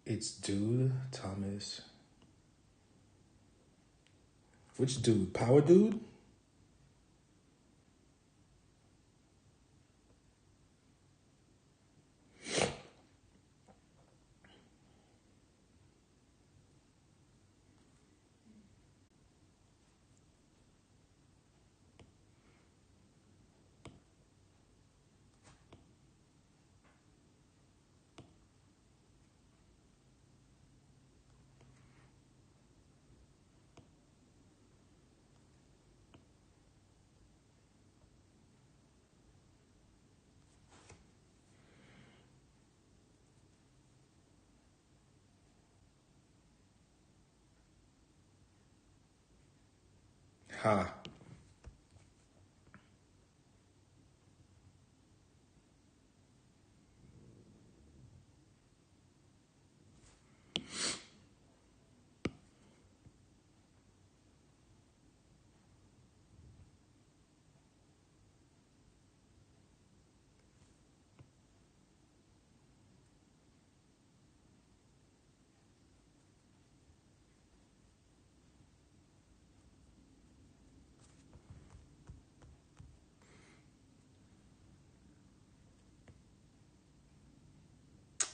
It's Dude Thomas. Which dude? Power Dude? Ha.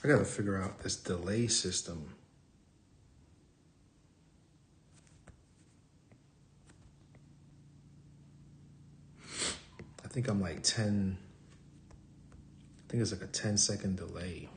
I gotta figure out this delay system. I think I'm like 10, I think it's like a 10-second delay.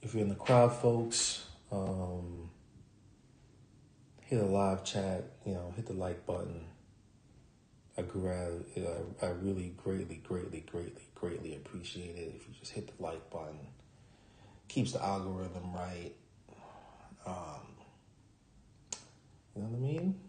If you're in the crowd, folks, hit a live chat, hit the like button. I really greatly appreciate it if you just hit the like button. Keeps the algorithm right. You know what I mean?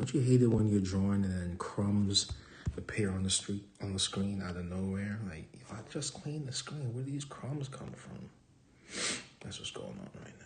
Don't you hate it when you're drawing and then crumbs appear on the screen out of nowhere? Like, if I just clean the screen, where do these crumbs come from? That's what's going on right now.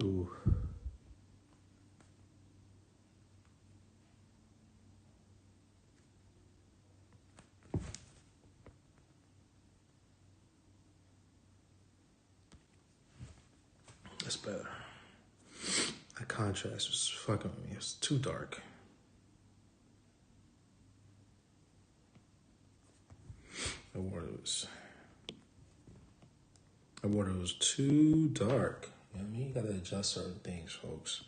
Ooh. That's better. That contrast was fucking with me. It's too dark. The water was too dark. You know what I mean? You gotta adjust certain things, folks.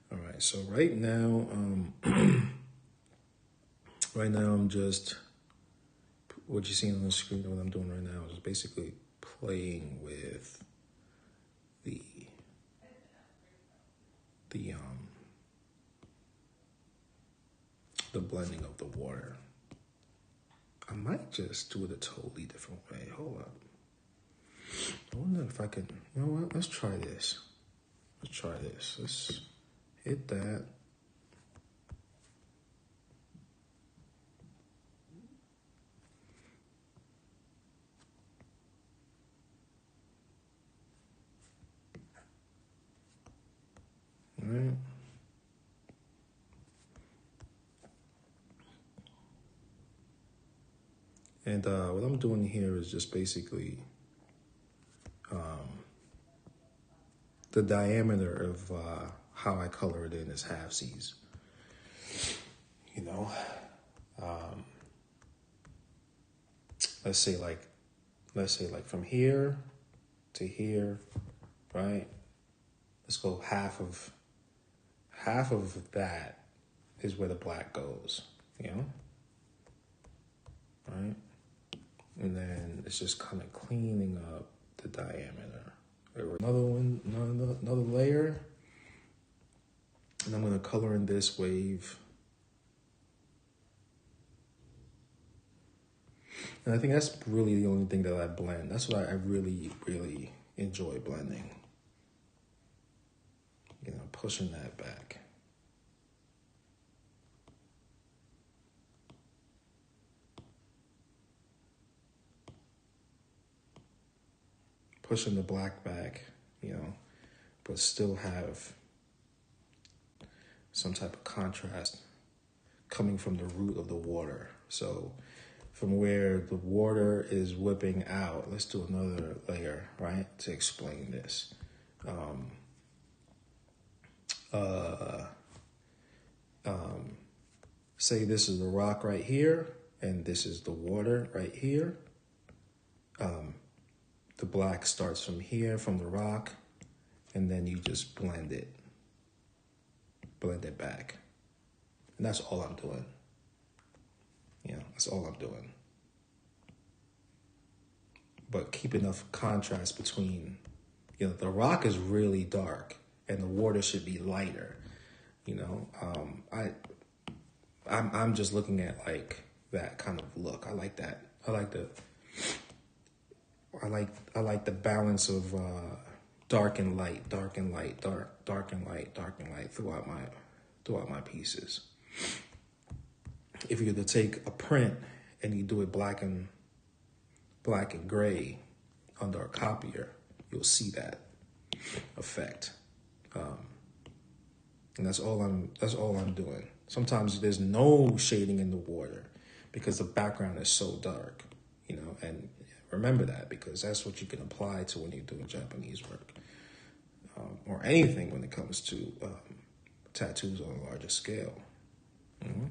All right, so right now, I'm just, what you're seeing on the screen, what I'm doing right now is basically playing with the blending of the water. I might just do it a totally different way. Hold up. I wonder if I can, you know what? Let's try this. Let's hit that. All right. And what I'm doing here is just basically the diameter of how I color it in is half-C's. You know, let's say like from here to here, right? Let's go half of that is where the black goes, you know, right? And then it's just kind of cleaning up the diameter. Another layer, and I'm gonna color in this wave. And I think that's really the only thing that I blend. That's what I really, really enjoy blending. You know, pushing that back. Pushing the black back, you know, but still have some type of contrast coming from the root of the water. So from where the water is whipping out, let's do another layer, right, to explain this. Say this is the rock right here, and this is the water right here. The black starts from here, from the rock, and then you just blend it back. And that's all I'm doing. You know, that's all I'm doing. But keep enough contrast between, you know, the rock is really dark and the water should be lighter. You know, I'm just looking at like that kind of look. I like that. I like the balance of dark and light, dark and light, dark and light, dark and light throughout my pieces. If you were to take a print and you do it black and gray under a copier, you'll see that effect. And that's all I'm doing. Sometimes there's no shading in the water because the background is so dark, and remember that, because that's what you can apply to when you're doing Japanese work, or anything when it comes to tattoos on a larger scale. Mm-hmm.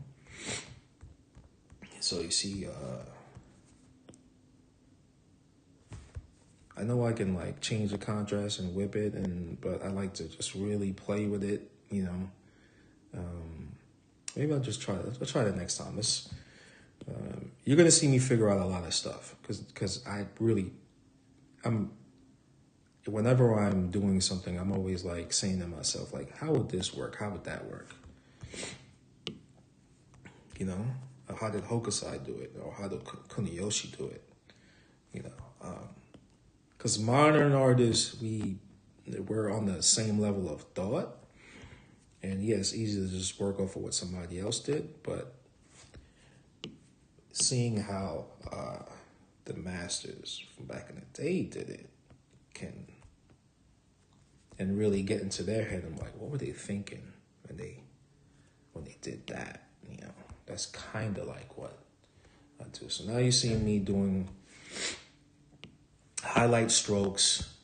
So you see, I know I can like change the contrast and whip it, but I like to just really play with it, Maybe I'll try that next time. You're gonna see me figure out a lot of stuff because whenever I'm doing something, I'm always like saying to myself, like, how would this work? How would that work? How did Hokusai do it? Or how did Kuniyoshi do it? Because modern artists, we're on the same level of thought. And yeah, it's easy to just work off of what somebody else did, but seeing how the masters from back in the day did it and really get into their head, I'm like, what were they thinking when they did that? That's kind of like what I do. So now you see me doing highlight strokes,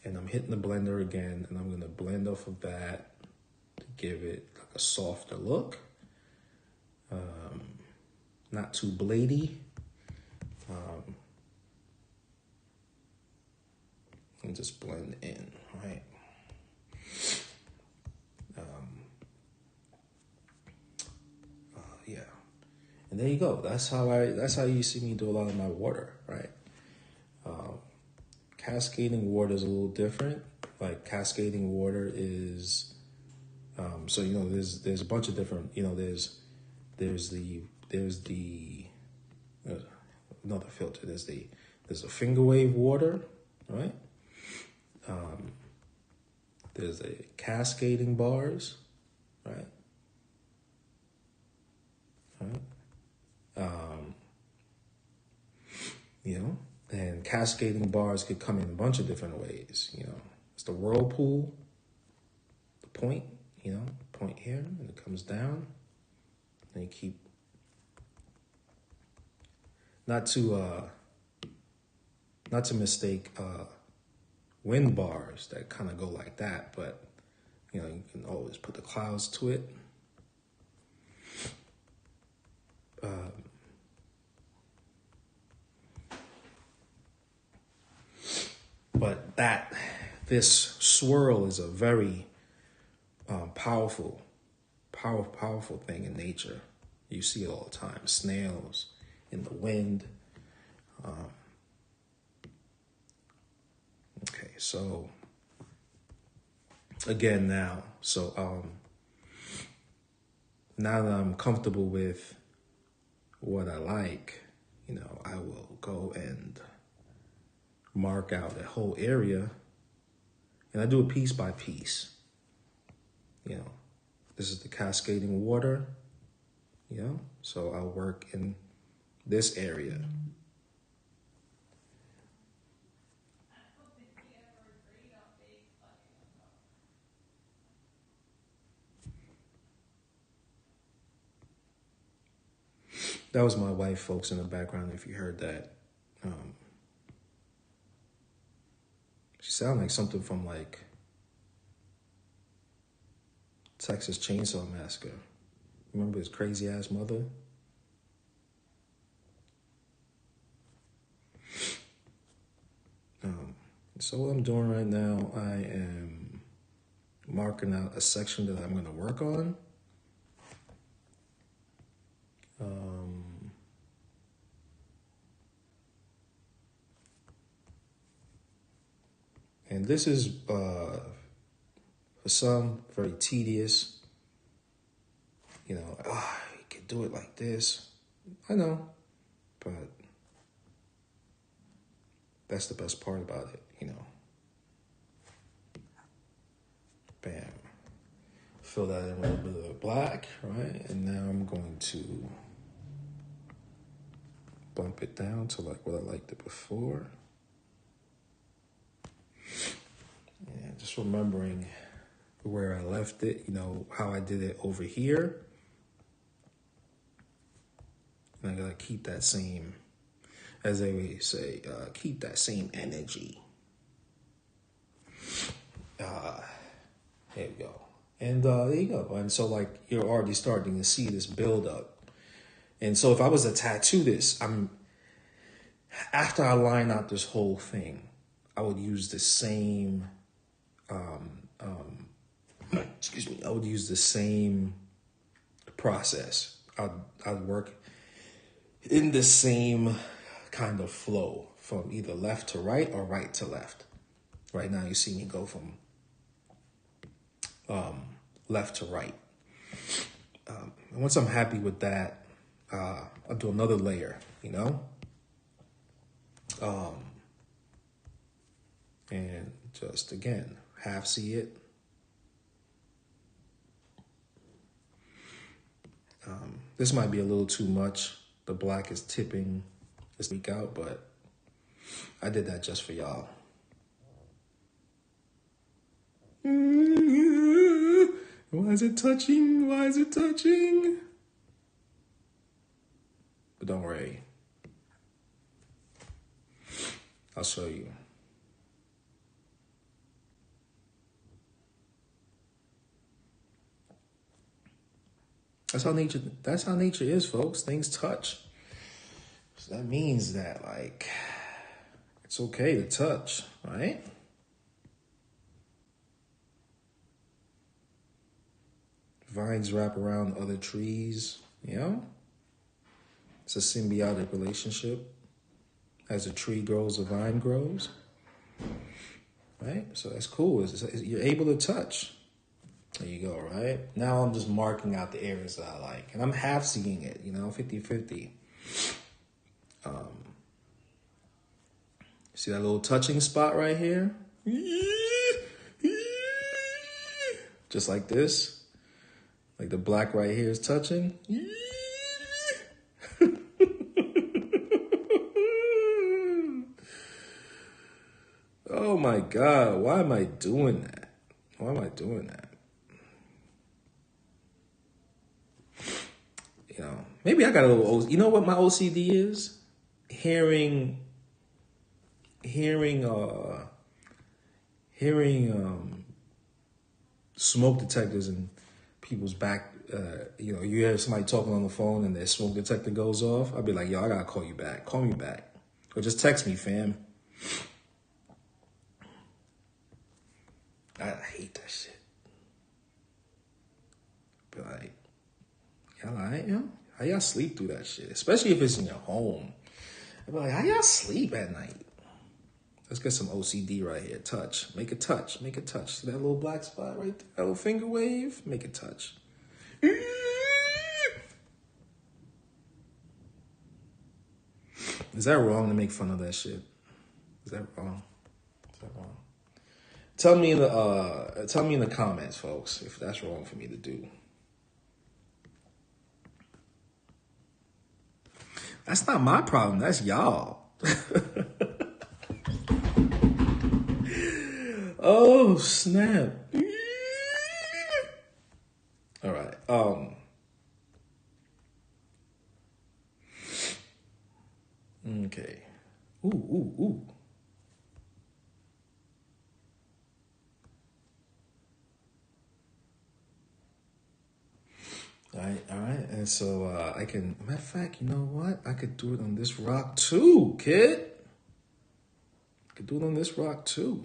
and I'm hitting the blender again, and I'm gonna blend off of that to give it like a softer look, not too bladey, and just blend in, right? Yeah, and there you go. That's how you see me do a lot of my water, right? Cascading water is a little different. Like cascading water is, so there's a bunch of different, there's the another filter. There's a finger wave water, right? There's a cascading bars, right? And cascading bars could come in a bunch of different ways. It's the whirlpool, the point, point here, and it comes down, and you keep, not to mistake wind bars that kind of go like that, but you can always put the clouds to it. But this swirl is a very powerful thing in nature. You see it all the time. Snails in the wind. Okay, so again now that I'm comfortable with what I like, I will go and mark out a whole area, and I do it piece by piece. This is the cascading water, so I'll work in this area. That was my wife, folks, in the background, if you heard that. She sounded like something from like Texas Chainsaw Massacre. Remember his crazy ass mother? So what I'm doing right now, I am marking out a section that I'm going to work on. And this is, for some, very tedious. You can could do it like this. I know, but that's the best part about it, you know. Bam. Fill that in with a bit of black, right? And now I'm going to bump it down to like what I liked it before. And just remembering where I left it, you know, how I did it over here. And I gotta keep that same, as they always say, keep that same energy. There we go. And there you go. And so like you're already starting to see this build up. And so if I was to tattoo this, after I line out this whole thing, I would use the same, I would use the same process. I'd work in the same kind of flow from either left to right or right to left. Right now you see me go from left to right. And once I'm happy with that, I'll do another layer, you know? And just again, half see it. This might be a little too much. The black is tipping this week out, but I did that just for y'all. Why is it touching? Why is it touching? But don't worry. I'll show you. That's how nature is, folks. Things touch. So that means that, like, it's okay to touch, right? Vines wrap around other trees, you know? It's a symbiotic relationship. As a tree grows, a vine grows, right? So that's cool. You're able to touch. There you go, right? Now I'm just marking out the areas that I like. And I'm half seeing it, you know, 50-50. See that little touching spot right here? Just like this. Like the black right here is touching. Oh my God, why am I doing that? Why am I doing that? You know, maybe I got a little, you know what my OCD is? Hearing smoke detectors in people's back. You know, you have somebody talking on the phone and their smoke detector goes off. I'd be like, yo, I gotta call you back. Call me back. Or just text me, fam. I hate that shit. Be like, y'all all right, yo? How y'all sleep through that shit? Especially if it's in your home. I'd be like, how y'all sleep at night? Let's get some OCD right here. Touch. Make a touch. Make a touch. See that little black spot right there? That little finger wave? Make a touch. Is that wrong to make fun of that shit? Is that wrong? Is that wrong? Tell me in the comments, folks, if that's wrong for me to do. That's not my problem. That's y'all. Oh, snap. All right. Okay. Ooh. All right. And so I can, matter of fact, you know what? I could do it on this rock too, kid. I could do it on this rock too.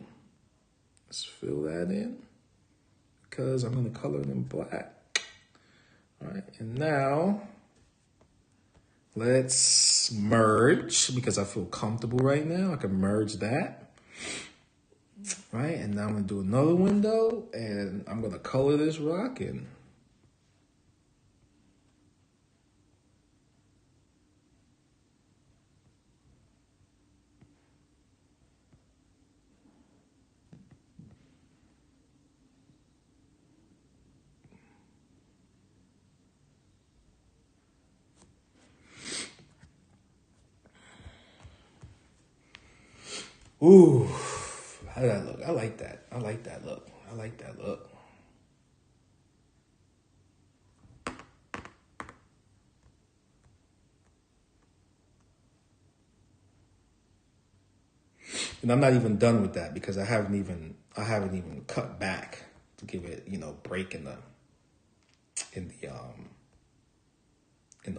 Let's fill that in because I'm going to color it in black. All right. And now let's merge because I feel comfortable right now. I can merge that. Right. And now I'm going to do another window and I'm going to color this rock in. Ooh, how did that look? I like that. I like that look. I like that look. And I'm not even done with that because I haven't even cut back to give it, you know, break in the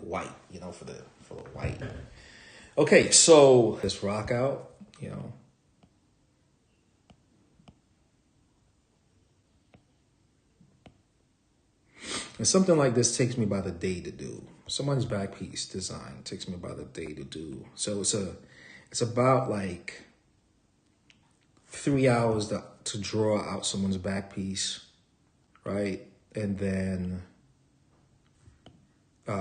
white, you know, for the white. Okay, so let's rock out, you know. And something like this takes me about a day to do. Somebody's back piece design takes me about a day to do. So it's about like 3 hours to draw out someone's back piece, right? And then 3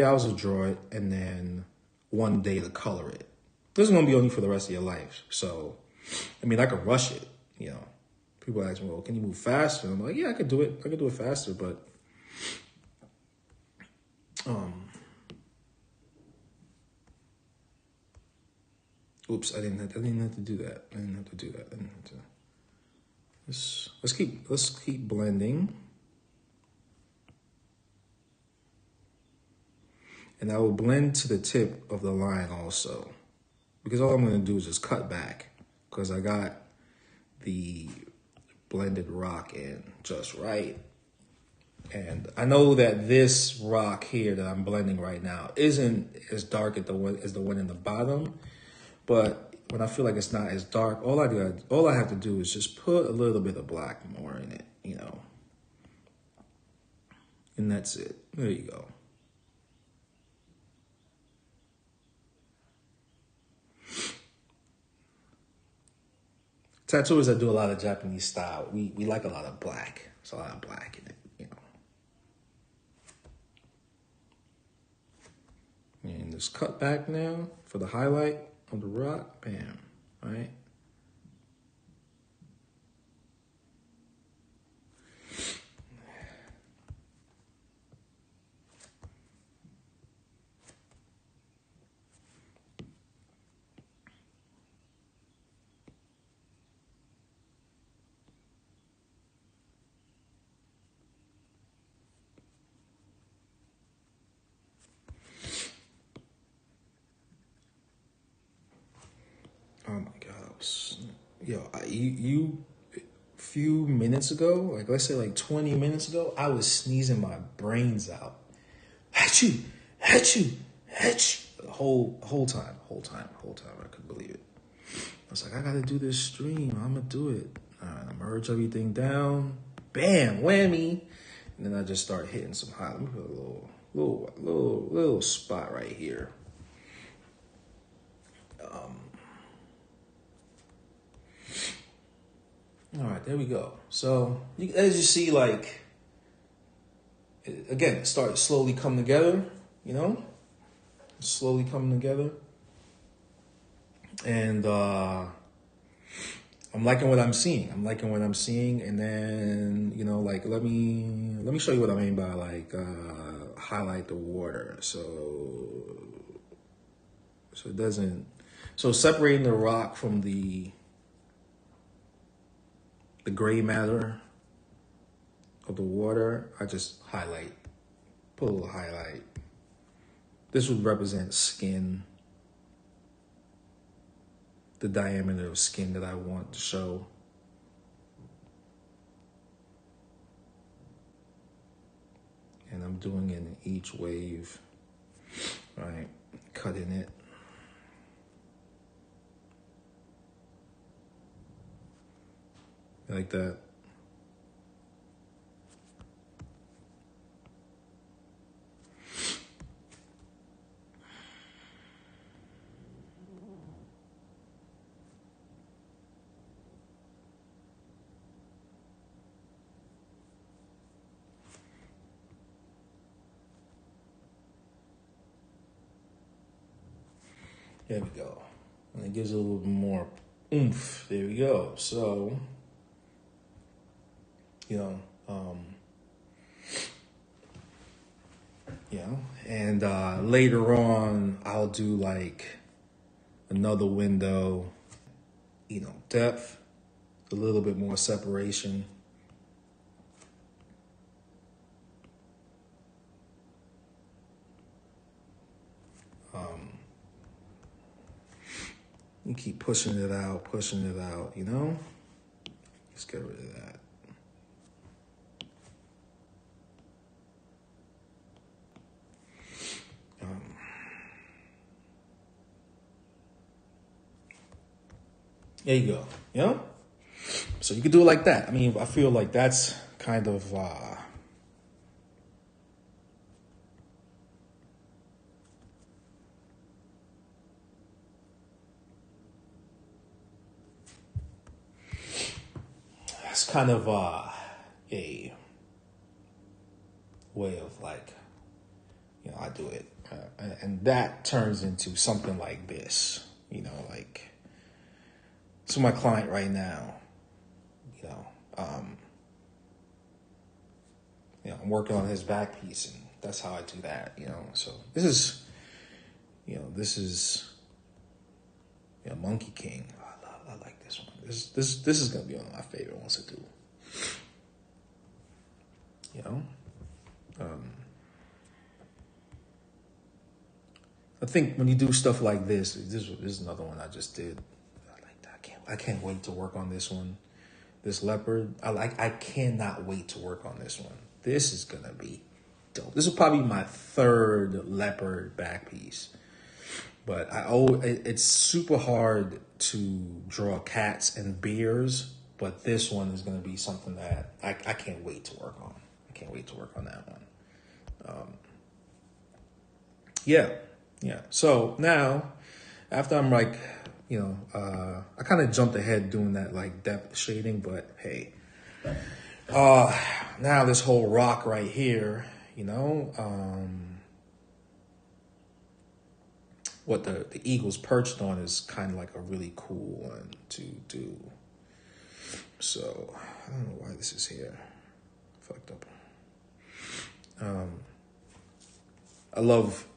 hours to draw it, and then 1 day to color it. This is gonna be only for the rest of your life. So, I mean, I could rush it, you know. People ask me, well, can you move faster? And I'm like, yeah, I could do it. I could do it faster, but oops, I didn't have to do that. I didn't have to do that. I didn't have to. Let's keep blending. And I will blend to the tip of the line also, because all I'm going to do is just cut back because I got the blended rock in just right. And I know that this rock here that I'm blending right now isn't as dark as the one in the bottom, but when I feel like it's not as dark, all I have to do is just put a little bit of black more in it, you know. And that's it. There you go. Tattooers that do a lot of Japanese style, we like a lot of black. There's a lot of black in it, you know. And just cut back now for the highlight of the rock. Bam, right? Oh my gosh. Yo, you few minutes ago, like let's say like 20 minutes ago, I was sneezing my brains out. Hatchoo, hatchoo, hatch. The whole time, I couldn't believe it. I was like, I gotta do this stream. I'm gonna do it. All right, I merge everything down. Bam, whammy. And then I just start hitting some hot. Let me put a little spot right here. All right, there we go. So as you see, like, again, it started slowly coming together, you know, slowly coming together. And I'm liking what I'm seeing. And then, you know, like, let me show you what I mean by like, highlight the water. So it doesn't, so separating the rock from the gray matter of the water, I just highlight, put a little highlight. This would represent skin, the diameter of skin that I want to show. And I'm doing it in each wave, right? Cutting it. Like that. There we go. And it gives it a little bit more oomph. There we go. So, you know, and later on, I'll do like another window, depth, a little bit more separation. You keep pushing it out, Let's get rid of that. There you go. So you can do it like that. I mean, I feel like that's kind of that's kind of a way of like, I do it, and that turns into something like this. Like, so my client right now, I'm working on his back piece, and that's how I do that. So this is Monkey King. I like this one. This is gonna be one of my favorite ones to do. I think when you do stuff like this is another one I just did. I like that. I can't wait to work on this one. This leopard. I cannot wait to work on this one. This is gonna be dope. This is probably my third leopard back piece. But it's super hard to draw cats and bears, but this one is going to be something that I can't wait to work on. I can't wait to work on that one. Yeah. So now, after I'm like, I kind of jumped ahead doing that like depth shading, but hey, now this whole rock right here, what the eagle's perched on is kind of like a really cool one to do. So I don't know why this is here. Fucked up. I love,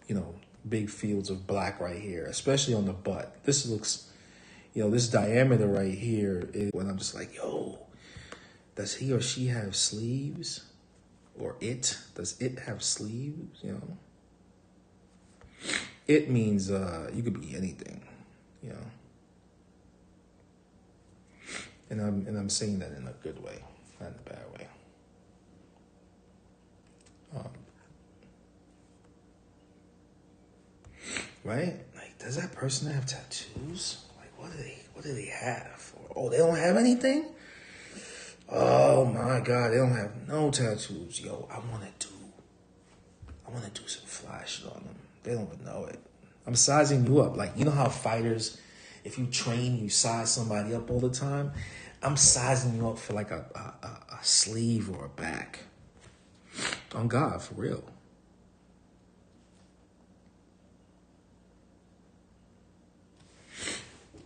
big fields of black right here, especially on the butt. This looks, this diameter right here is when I'm just like, does he or she have sleeves? Or does it have sleeves? It means you could be anything, and I'm saying that in a good way, not in a bad way. Right? Like, does that person have tattoos? Like, what do they have? Oh, they don't have anything? Oh my God, they don't have no tattoos. Yo, I wanna do some fly shit on them. They don't even know it. I'm sizing you up. Like, you know how fighters, if you train, you size somebody up all the time? I'm sizing you up for like a sleeve or a back. On God, for real.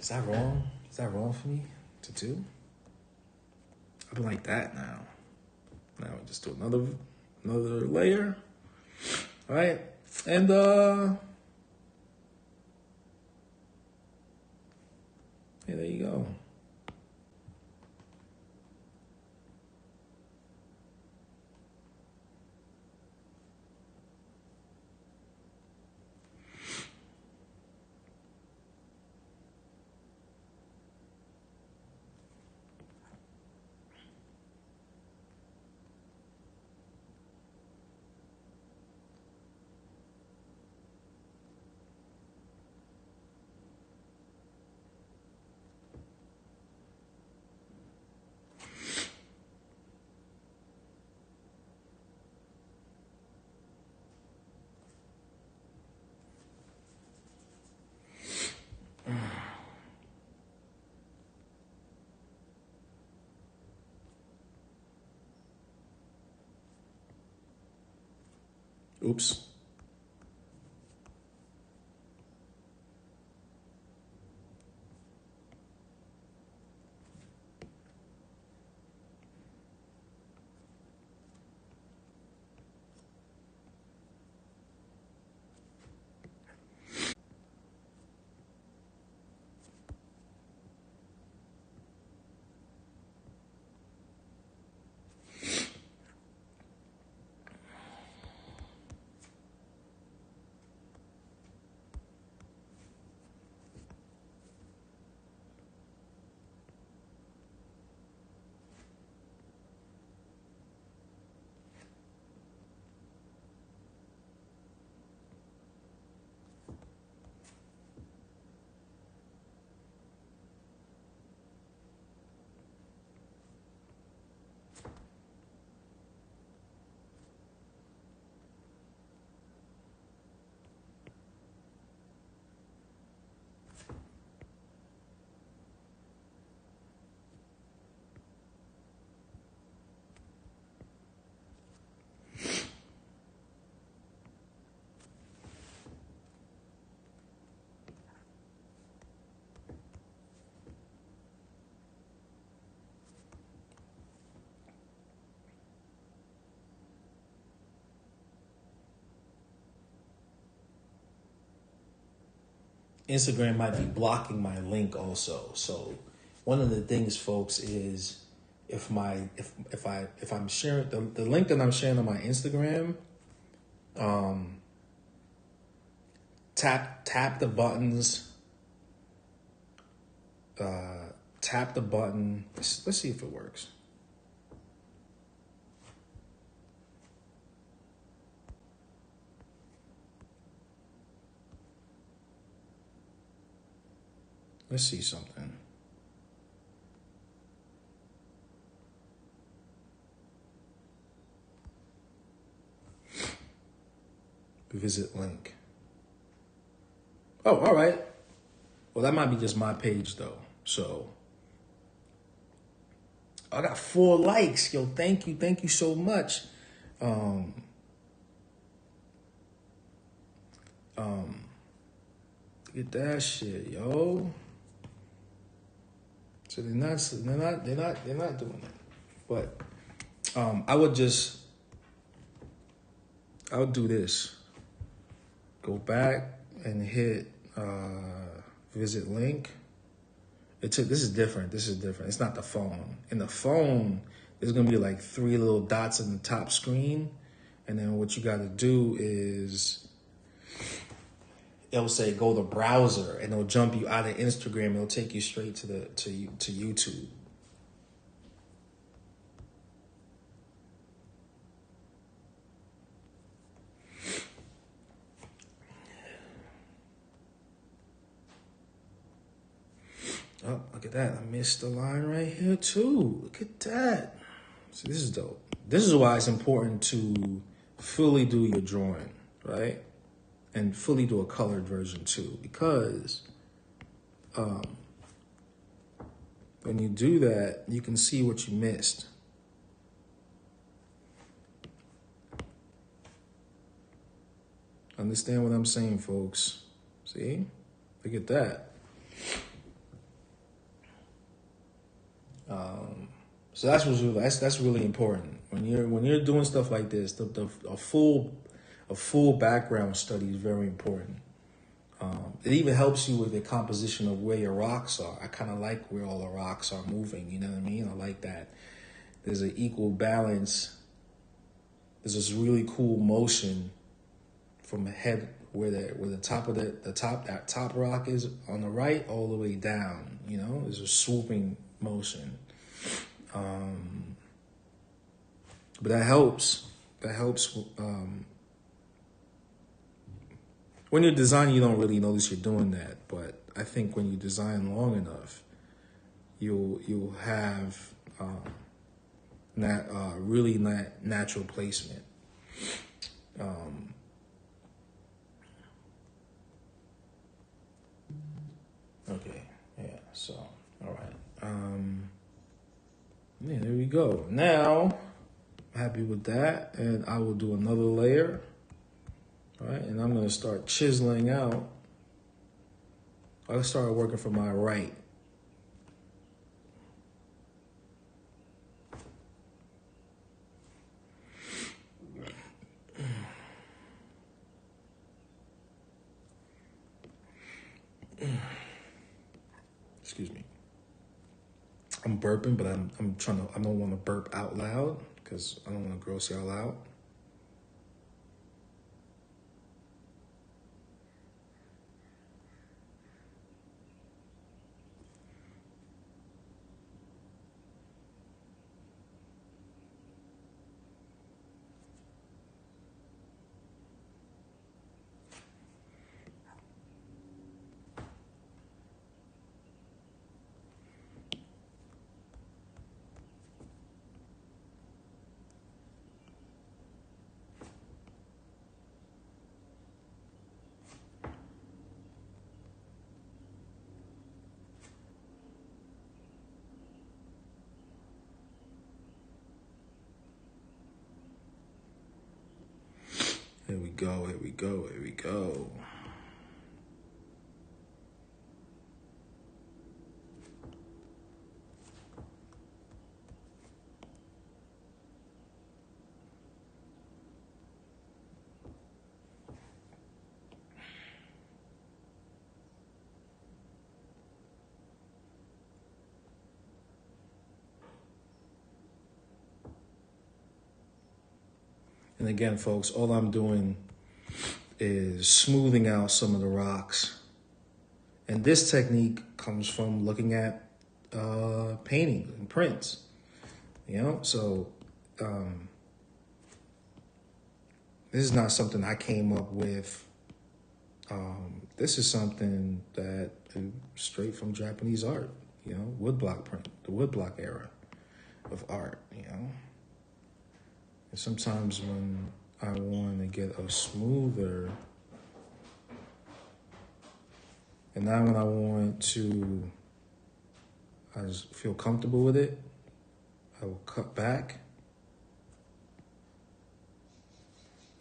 Is that wrong? Is that wrong for me to do? I've been like that now. Now we just do another layer. All right. And yeah, there you go. Oops. Instagram might be blocking my link also. So one of the things, folks, is if I'm sharing the link that I'm sharing on my Instagram, tap the buttons, tap the button. Let's see if it works. Let's see something. Visit link. Oh, all right. Well, that might be just my page though. So I got 4 likes. Yo, thank you so much. Get that shit, yo. So they're not doing it. But I would do this. Go back and hit visit link. This is different. It's not the phone. In the phone, there's gonna be like 3 little dots in the top screen, and then what you got to do is it'll say go to browser, and it'll jump you out of Instagram. It'll take you straight to YouTube. Oh, look at that. I missed the line right here too. Look at that. So this is dope. This is why it's important to fully do your drawing, right? And fully do a colored version too, because when you do that, you can see what you missed. Understand what I'm saying, folks? See? Look at that. So that's really important when you're doing stuff like this. A full background study is very important. It even helps you with the composition of where your rocks are. I kind of like where all the rocks are moving. You know what I mean? I like that. There's an equal balance. There's this really cool motion from the head where the top of that top rock is on the right all the way down. You know, there's a swooping motion. But that helps. When you're designing, you don't really notice you're doing that. But I think when you design long enough, you'll have really natural placement. Okay, yeah. So, all right. Yeah, there we go. Now, I'm happy with that, and I will do another layer. All right, and I'm gonna start chiseling out. I started working from my right. Excuse me. I'm burping, but I don't want to burp out loud because I don't want to gross y'all out. Here we go. And again, folks, all I'm doing is smoothing out some of the rocks. And this technique comes from looking at paintings and prints, you know? So this is not something I came up with. This is something that is straight from Japanese art, you know, woodblock print, the woodblock era of art, you know? And sometimes when I want to get a smoother, and now when I want to, I just feel comfortable with it, I will cut back,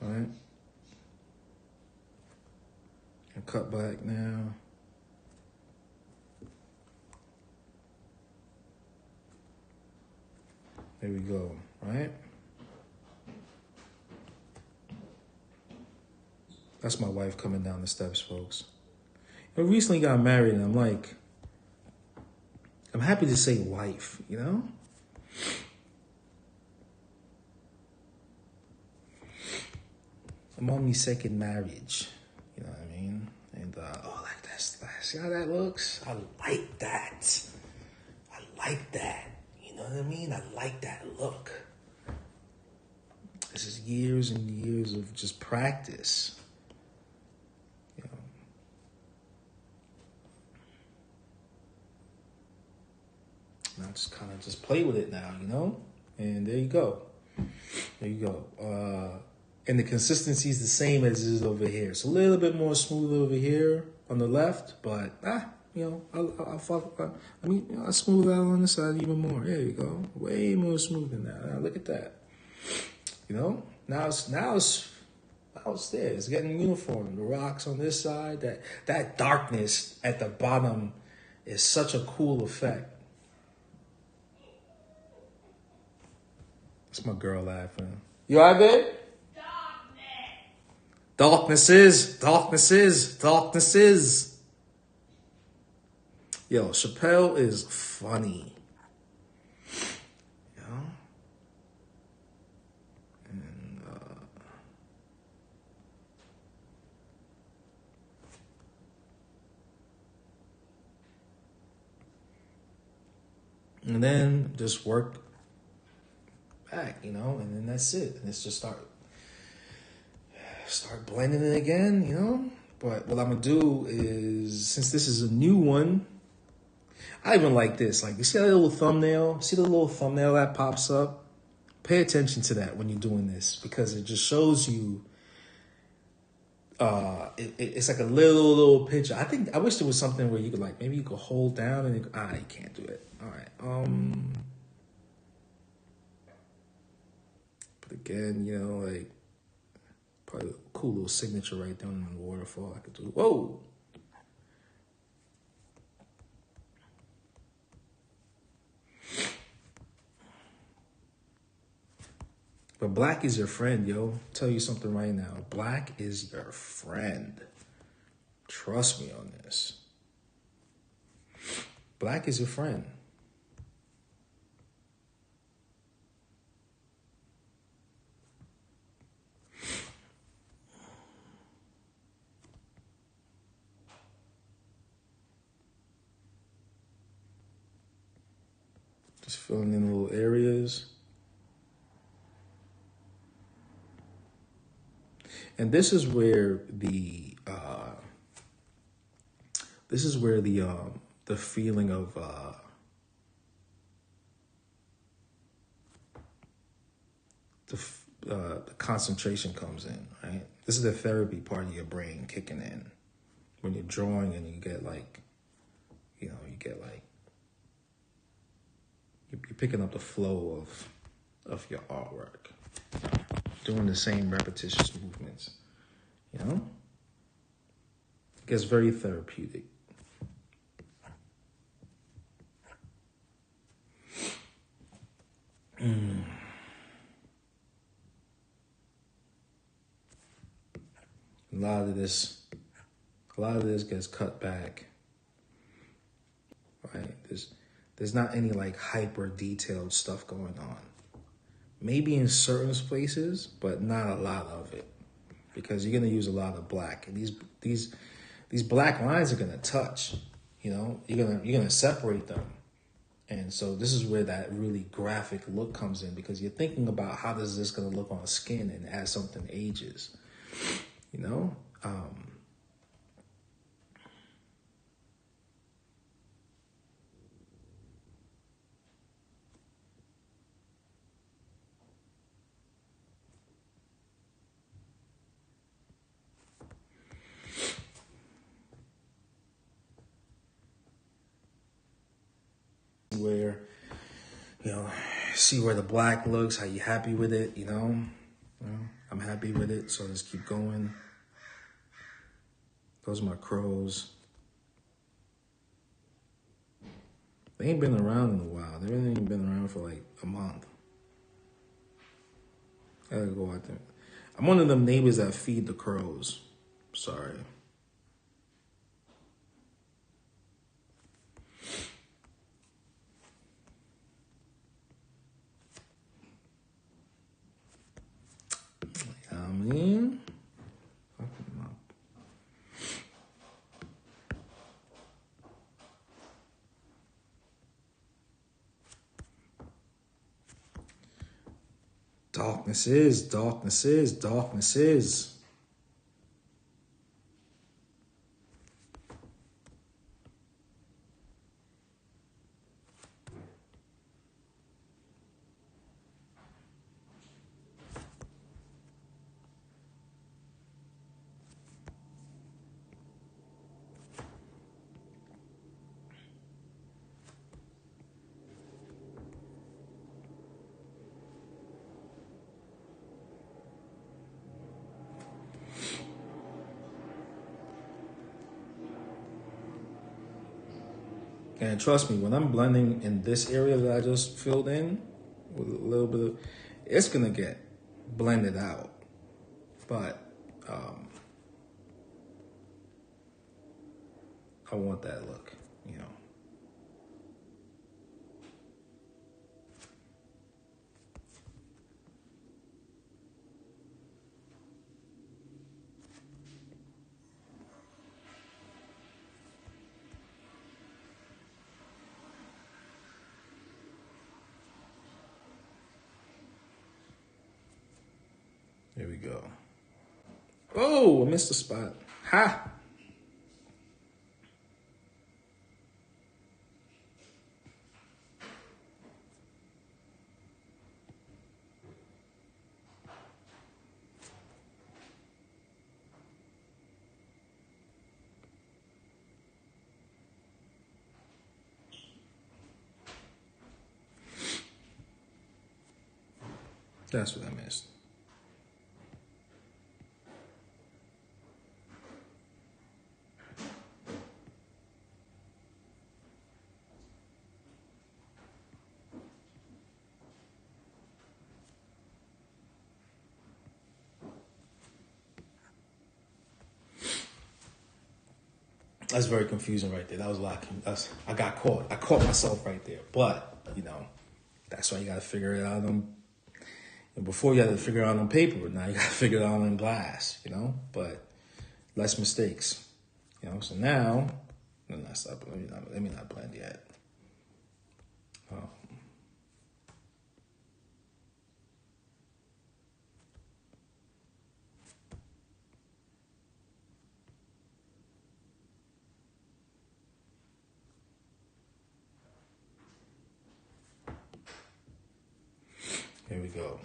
all right? And cut back now. There we go, right? That's my wife coming down the steps, folks. I recently got married, and I'm happy to say wife, you know? I'm on my second marriage, you know what I mean? And, like this, see how that looks? I like that. I like that, you know what I mean? I like that look. This is years and years of just practice. And I just kind of just play with it now, you know? And there you go. There you go. And the consistency is the same as it is over here. It's a little bit more smooth over here on the left, but, you know, I smooth out on the side even more. There you go. Way more smooth than that. Now look at that. You know? Now it's there. It's getting uniform. The rocks on this side, that darkness at the bottom is such a cool effect. That's my girl laughing. You all right, babe? Darkness is. Yo, Chappelle is funny. You know? And then just work back, you know, and then that's it. And it's just start blending it again, you know. But what I'm gonna do is, since this is a new one, I even like this. Like, you see that little thumbnail? See the little thumbnail that pops up? Pay attention to that when you're doing this, because it just shows you. It's like a little picture. I wish there was something where you could, like, maybe you could hold down and you can't do it. All right. But again, you know, like, probably a cool little signature right down in the waterfall I could do. Whoa. But black is your friend, yo. I'll tell you something right now. Black is your friend. Trust me on this. Black is your friend. Just filling in little areas. And this is where the feeling of the concentration comes in, right? This is the therapy part of your brain kicking in when you're drawing, and you get like, you know, you're picking up the flow of your artwork, doing the same repetitious movements, you know? It gets very therapeutic. A lot of this gets cut back, right? There's not any like hyper detailed stuff going on. Maybe in certain places, but not a lot of it, because you're gonna use a lot of black. And these black lines are gonna touch. You know, you're gonna separate them. And so this is where that really graphic look comes in, because you're thinking about how is this going to look on skin and as something ages, you know? Where, you know, see where the black looks, how you happy with it, you know? I'm happy with it, so let's keep going. Those are my crows. They ain't been around in a while. They really ain't been around for like a month. I gotta go out there. I'm one of them neighbors that feed the crows. Sorry. I mean, darkness is. And trust me, when I'm blending in this area that I just filled in with a little bit of, it's gonna get blended out. But I want that look, you know. Here we go. Oh, I missed the spot. Ha! That's what I missed. That's very confusing right there. That was a lot. I got caught. I caught myself right there. But, you know, that's why you got to figure it out on. And before you had to figure it out on paper, now you got to figure it out on glass, you know? But less mistakes, you know? So now, let me not blend yet. Here we go.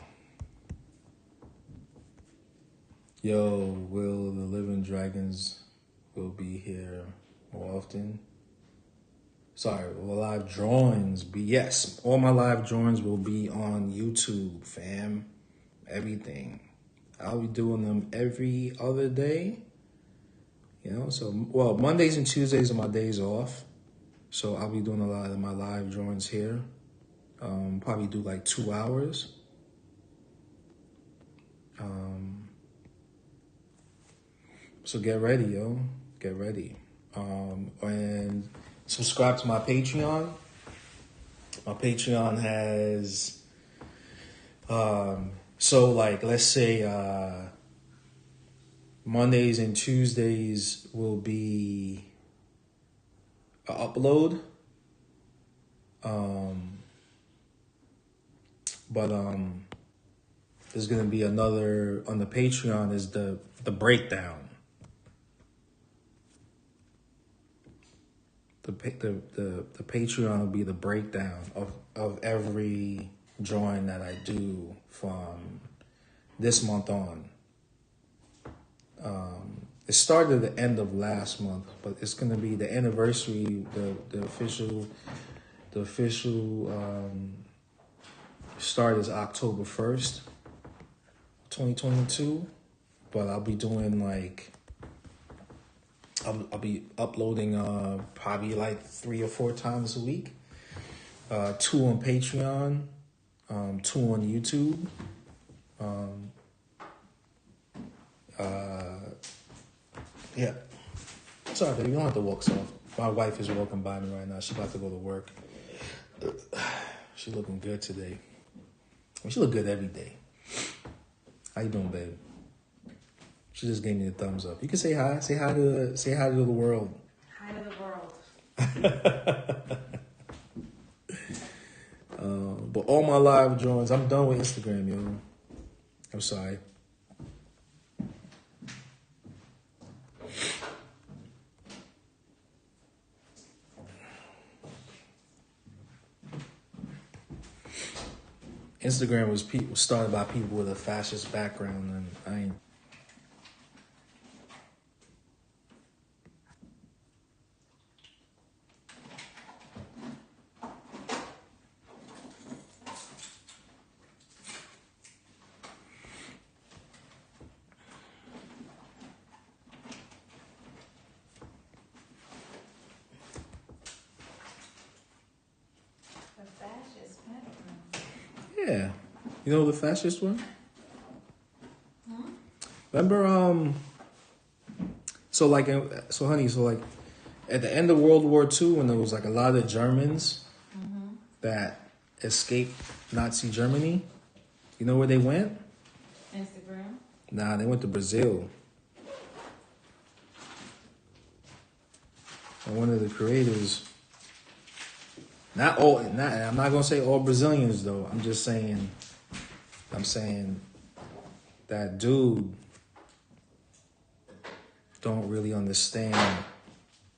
Yo, will the Living Dragons will be here more often? Sorry, will live drawings be? Yes, all my live drawings will be on YouTube, fam. Everything. I'll be doing them every other day. You know, so, well, Mondays and Tuesdays are my days off. So I'll be doing a lot of my live drawings here. Probably do like 2 hours. So get ready, yo. Get ready. And subscribe to my Patreon. My Patreon has So like, let's say Mondays and Tuesdays will be a upload. But there's gonna be another on the Patreon is the breakdown. The Patreon will be the breakdown of every drawing that I do from this month on. It started at the end of last month, but it's gonna be the anniversary, the official start is October 1st, 2022. But I'll be doing like I'll be uploading probably like 3 or 4 times a week. 2 on Patreon, 2 on YouTube. Yeah. Sorry, baby, you don't have to walk soft. My wife is walking by me right now. She's about to go to work. She looking good today. I mean, she look good every day. How you doing, babe? She just gave me a thumbs up. You can say hi. Say hi to the world. Hi to the world. But all my live drawings, I'm done with Instagram, yo. I'm sorry. Instagram was started by people with a fascist background, and I ain't. The fascist background. Yeah, you know the fascist one. Remember, so like, so honey, so like, at the end of World War II, when there was like a lot of Germans that escaped Nazi Germany, you know where they went? Instagram. Nah, they went to Brazil. And one of the creators, I'm not gonna say all Brazilians though. I'm saying that dude don't really understand.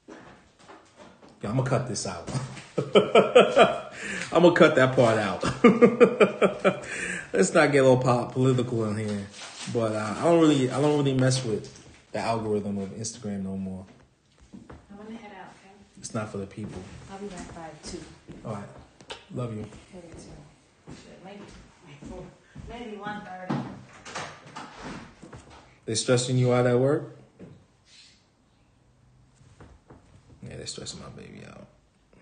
Yeah, I'm gonna cut this out. I'm gonna cut that part out. Let's not get all political in here. But I don't really mess with the algorithm of Instagram no more. I'm gonna head out, okay? It's not for the people. I'll be back by 2. All right, love you. Maybe 2. Shit, maybe 1:30. They stressing you out at work? Yeah, they're stressing my baby out.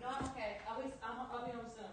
No, I'm okay. I'll be home soon.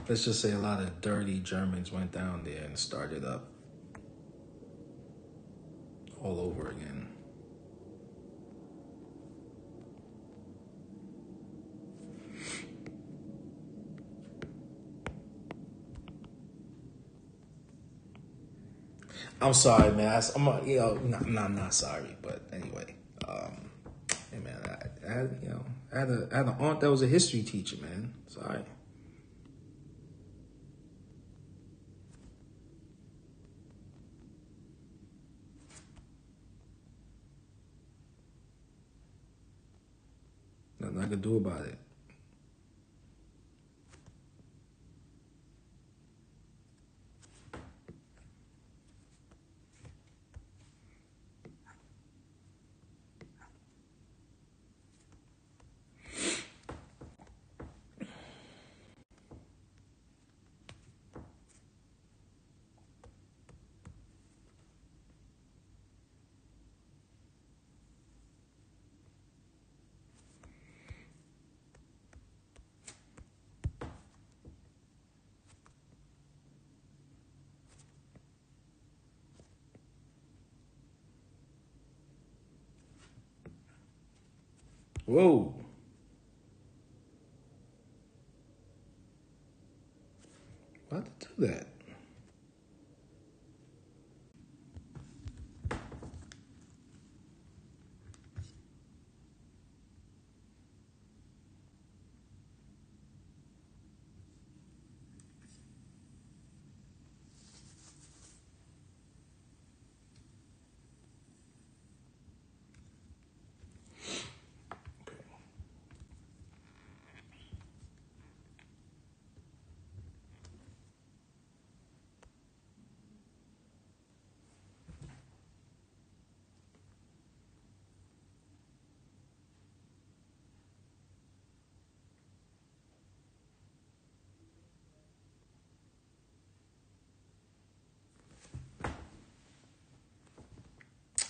Let's just say a lot of dirty Germans went down there and started up all over again. I'm sorry, man. I'm not sorry, but anyway, hey man, I had an aunt that was a history teacher, man. Sorry. Nothing I could do about it. Whoa. Why'd it do that?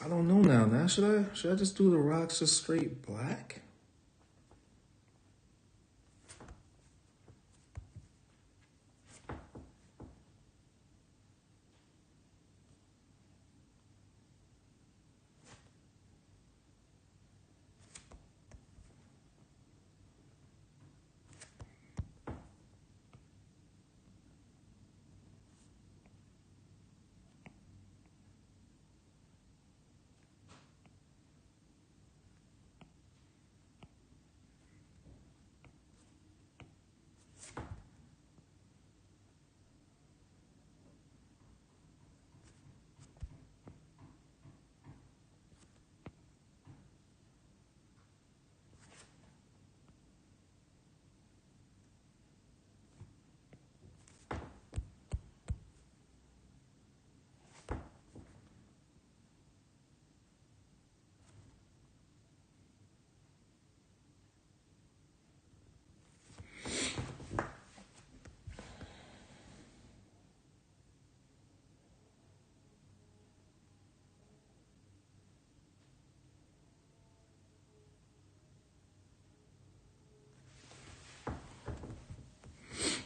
I don't know now. Now should I just do the rocks just straight black?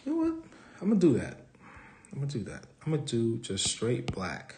You know what? I'm gonna do that. I'm gonna do just straight black.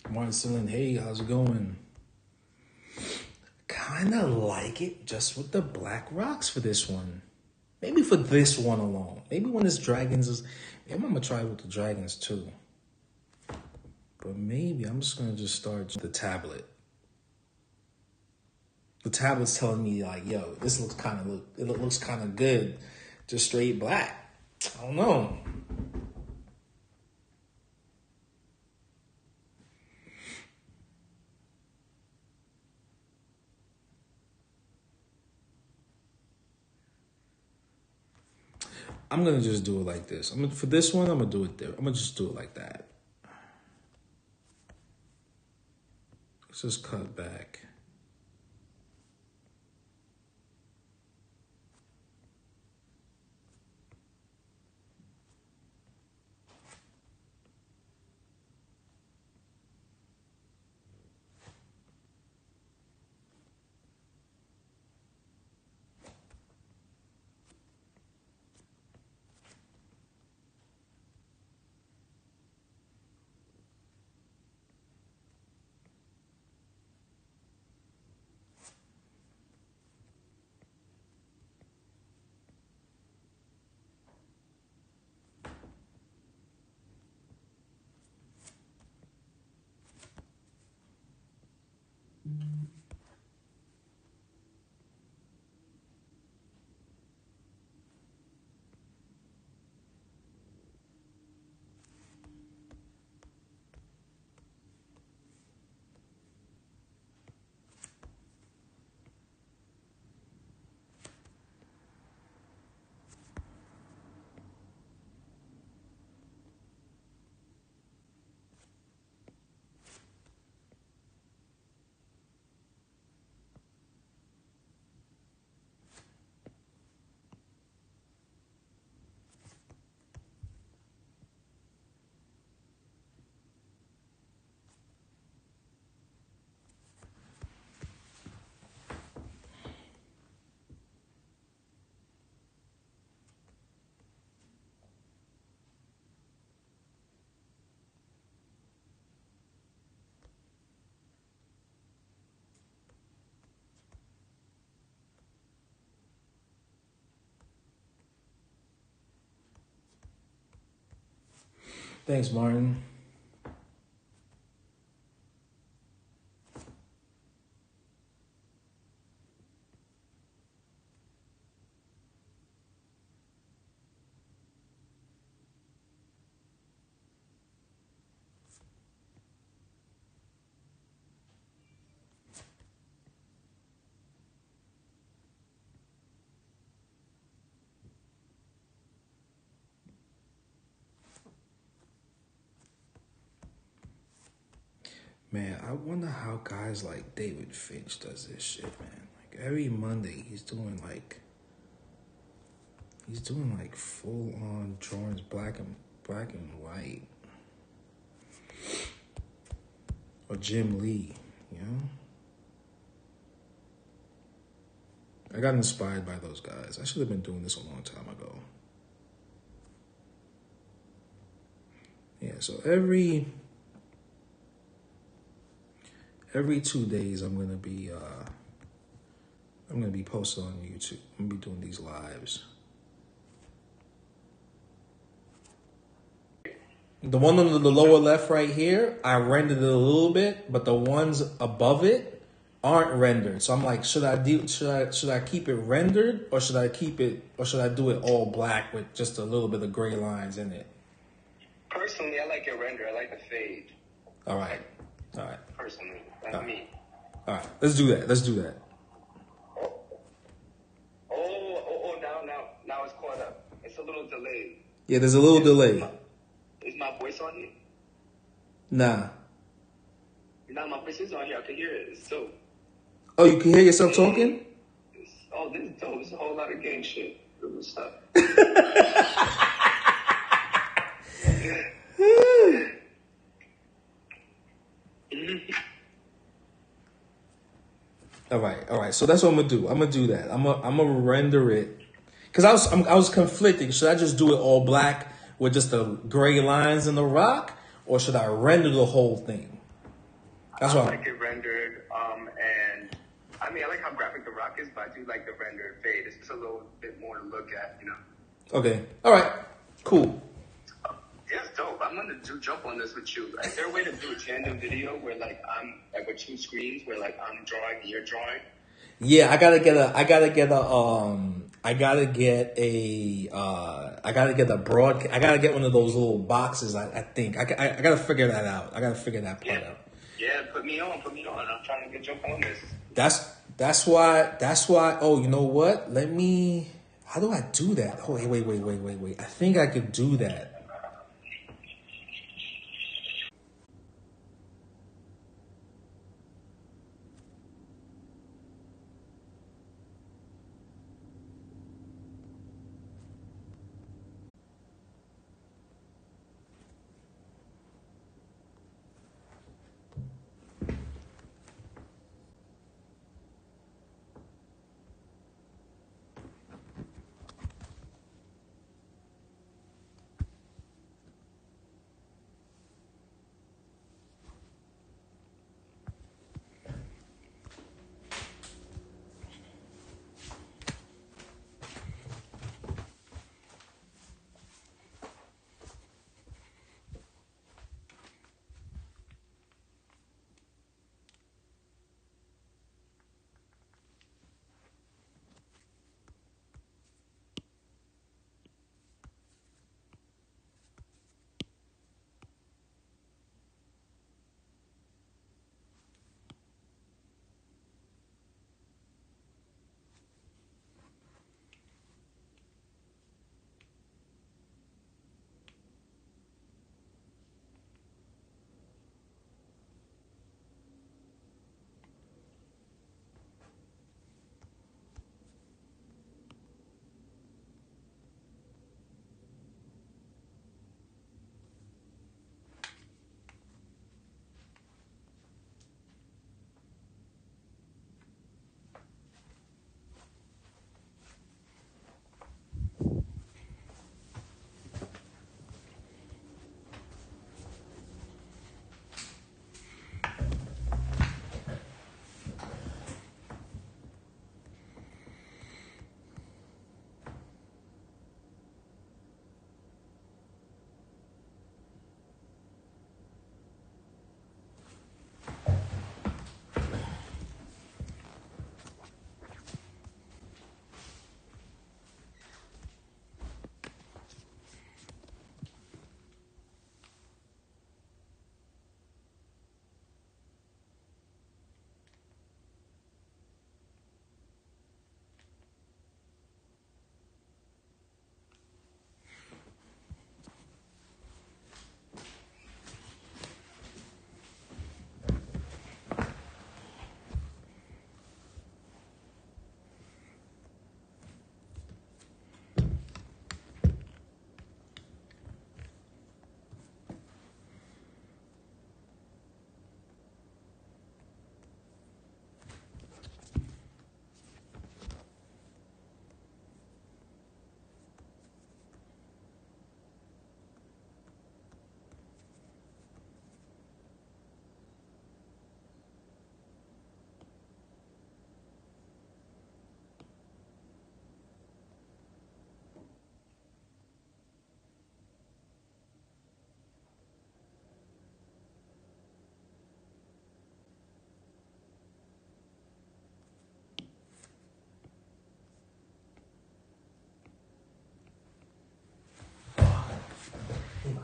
Marcelin, hey, how's it going? Kinda like it just with the black rocks for this one. Maybe for this one alone. Maybe when this dragons is, maybe I'm gonna try with the dragons too. But maybe I'm just gonna just start the tablet. The tablet's telling me like, yo, this looks kind of good, just straight black. I don't know. I'm gonna just do it like this. For this one, I'm gonna do it there. I'm gonna just do it like that. Let's just cut back. Thanks, Martin. Man, I wonder how guys like David Finch does this shit, man. Like every Monday, he's doing like full on drawings, black and white, or Jim Lee, you know. I got inspired by those guys. I should have been doing this a long time ago. Yeah, so every 2 days I'm gonna be posting on YouTube. I'm gonna be doing these lives. The one on the lower left right here, I rendered it a little bit, but the ones above it aren't rendered. So I'm like, should I keep it rendered, or should I do it all black with just a little bit of gray lines in it? Personally, I like it rendered. I like the fade. All right. Personally, that's me. All right, let's do that. Now it's caught up. It's a little delayed. Yeah, there's a little delay. Is my voice on here? Nah, my voice is on here. I can hear it. It's dope. Oh, you can hear yourself talking? This is dope. It's a whole lot of gang shit. Good stuff. All right. So that's what I'm gonna do. I'm gonna do that. I'm gonna render it, cause I was conflicting. Should I just do it all black with just the gray lines in the rock, or should I render the whole thing? That's what I like it rendered. And I mean, I like how graphic the rock is, but I do like the rendered fade. It's just a little bit more to look at, you know. Okay. All right. Cool. Yeah, it's dope. I'm gonna jump on this with you. Is there a way to do a tandem video where like I'm like with two screens where like I'm drawing and you're drawing? Yeah, I gotta get one of those little boxes. I think I gotta figure that out. I gotta figure that part out. Yeah, put me on. I'm trying to jump on this. That's why. Oh, you know what? How do I do that? Oh, wait. I think I could do that.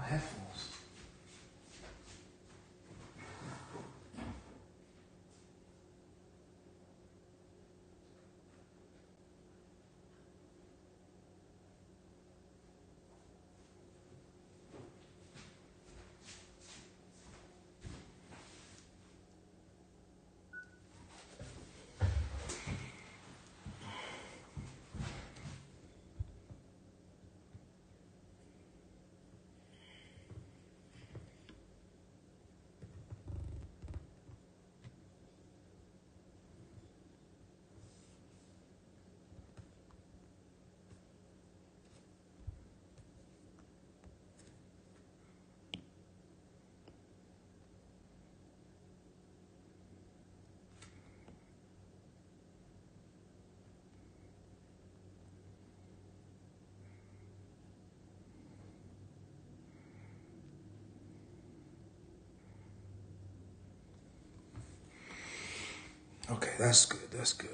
headphones. Okay, that's good. That's good.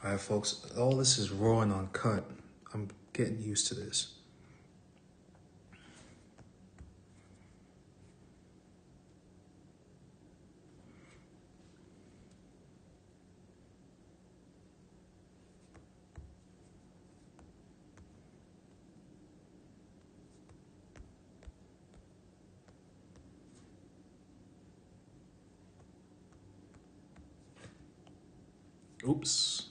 All right, folks. All this is raw and uncut. I'm getting used to this. Oops.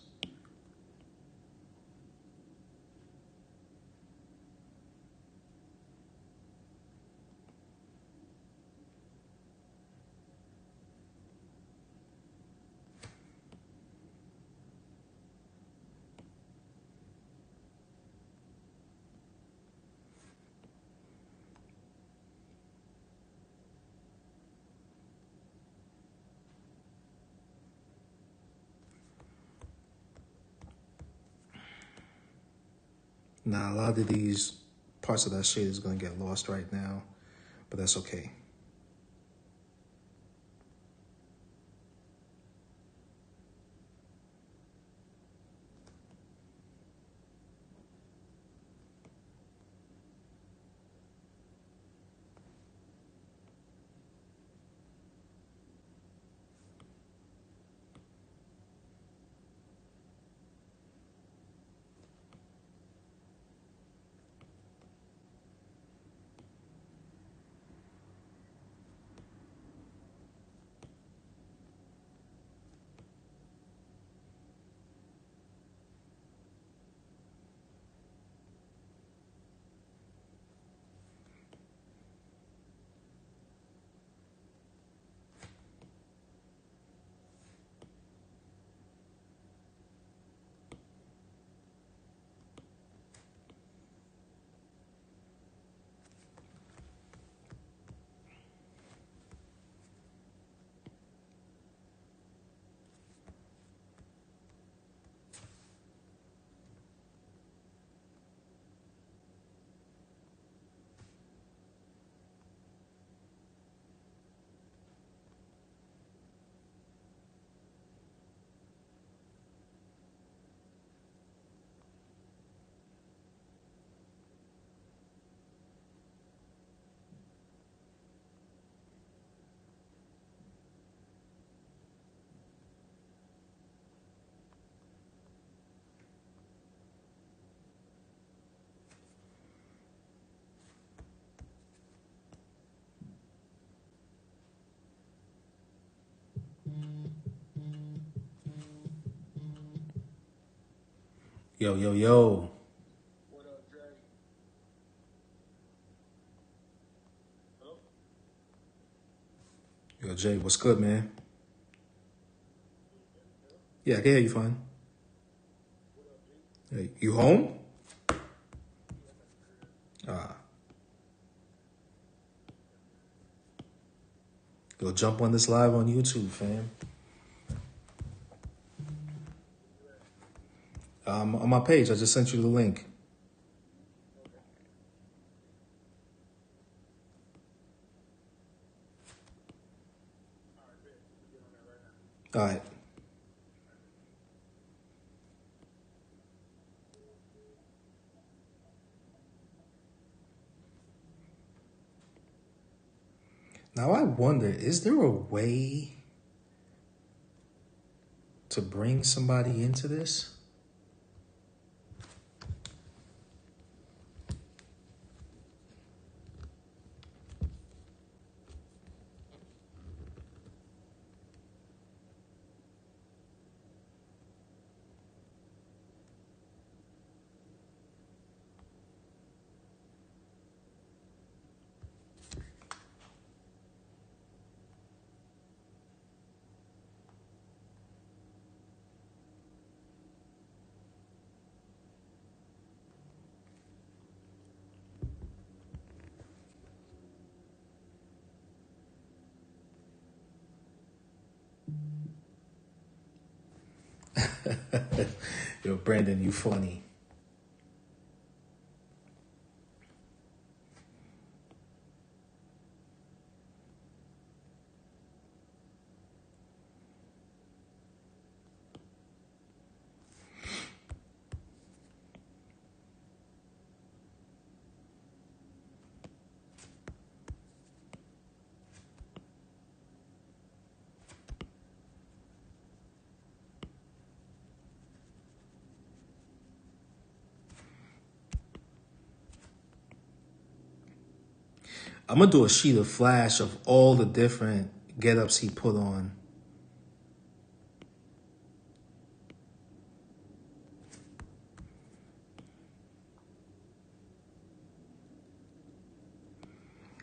Now, a lot of these parts of that shade is going to get lost right now, but that's okay. Yo, yo, yo. What up, Dre? Hello? Yo, Jay, what's good, man? Yeah, I can hear you fine. What up, G? Hey, you home? Ah. Go jump on this live on YouTube, fam. On my page, I just sent you the link. All right. Now I wonder, is there a way to bring somebody into this? Yo, Brandon, you funny. I'm gonna do a sheet of flash of all the different get-ups he put on.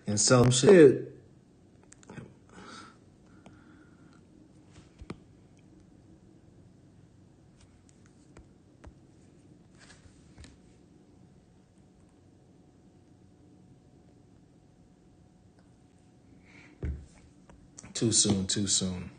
And sell them shit. Too soon, too soon.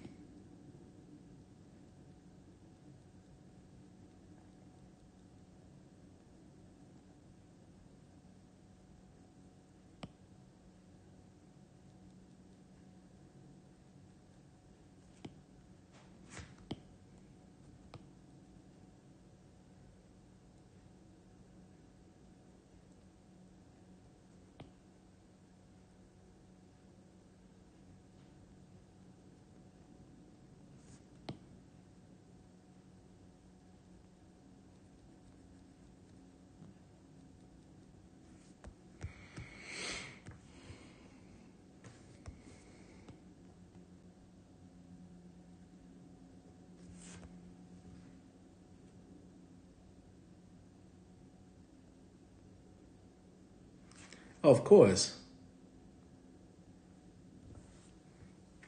Of course.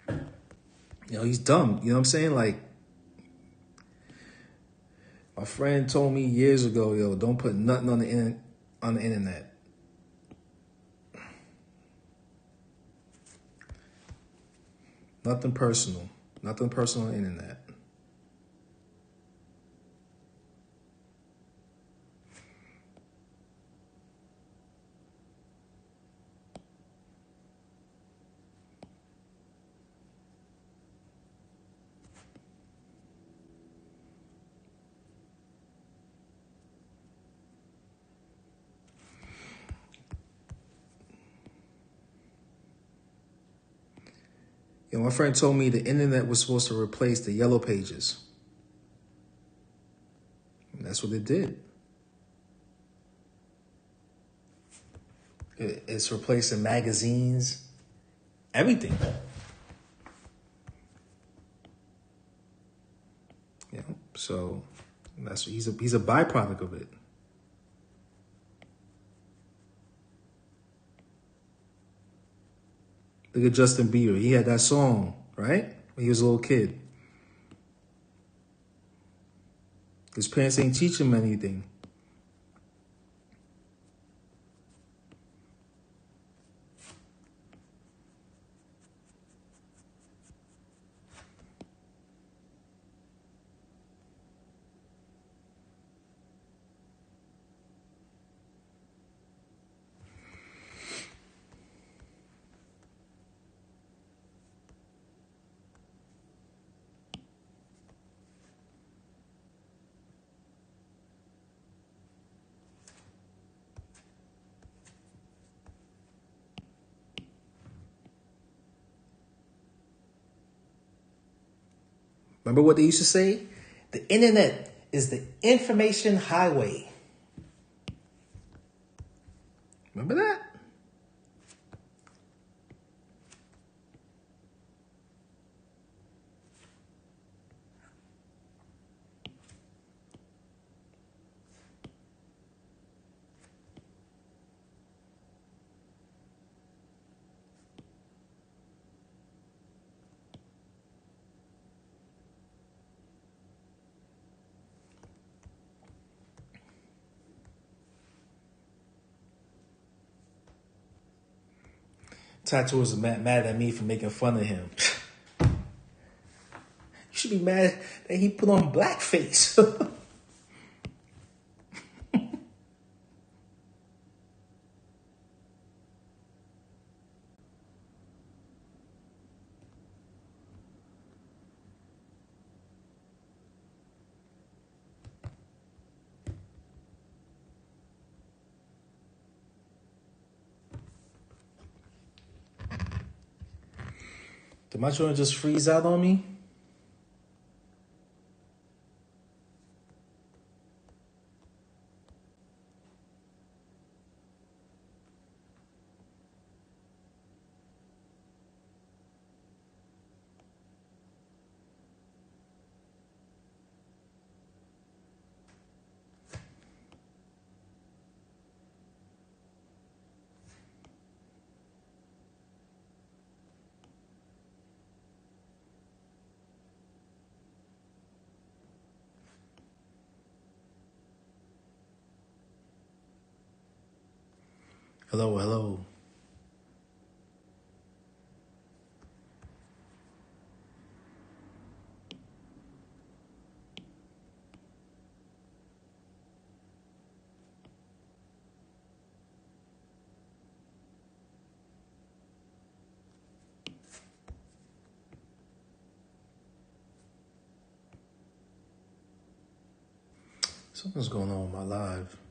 You know, he's dumb. You know what I'm saying? Like, my friend told me years ago, yo, don't put nothing on the internet. Nothing personal. Nothing personal on the internet. You know, my friend told me the internet was supposed to replace the yellow pages. And that's what it did. It's replacing magazines, everything. You know, so he's a byproduct of it. Look at Justin Bieber. He had that song, right? When he was a little kid. His parents ain't teach him anything. Remember what they used to say? The internet is the information highway. Remember that? Tattooers are mad at me for making fun of him. You should be mad that he put on blackface. Did my children just freeze out on me? Hello, hello. Something's going on with my live.